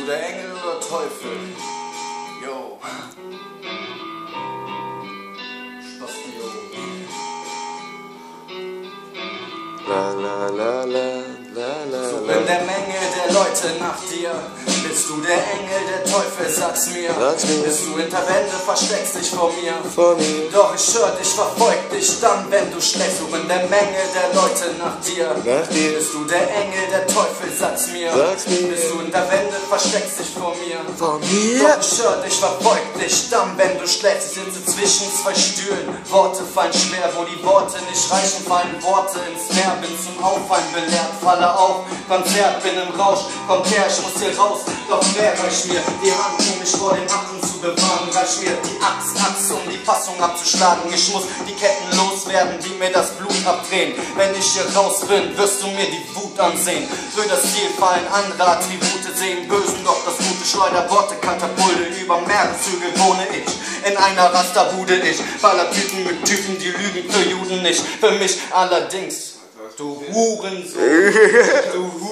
der Engel oder Teufel? Yo. Spasti, yo. La la la la la la. So in der Menge der Leute nach dir. Bist du der Engel, der Teufel, sag's mir. Bist du hinter Wände, versteckst dich vor mir. Doch ich hör dich, verfolg dich dann, wenn du schläfst. So in der Menge der Leute nach dir. Bist du der Engel, der Teufel, sag's mir. Bist du hinter Wände, versteckst dich vor mir. Doch ich hör dich, verfolg dich dann, wenn du schläfst. Ich sitze zwischen zwei Stühlen. Worte fallen schwer, wo die Worte nicht reichen, fallen Worte ins Meer. Bin zum Auffallen belehrt, falle auf, Konzert, bin im Rausch, kommt her, ich muss hier raus. Doch wer reicht mir die Hand, um mich vor den Affen zu bewahren? Reicht mir die Axt, um die Fassung abzuschlagen. Ich muss die Ketten loswerden, die mir das Blut abdrehen. Wenn ich hier raus bin, wirst du mir die Wut ansehen. Für das Ziel fallen andere Attribute, sehen Bösen, doch das Gute schleudert Worte, Katapulte. Über Meereszüge wohne ich, in einer Rasterbude ich. Baller Typen mit Typen, die lügen, für Juden nicht. Für mich allerdings, du Hurensohn, du Hurensohn.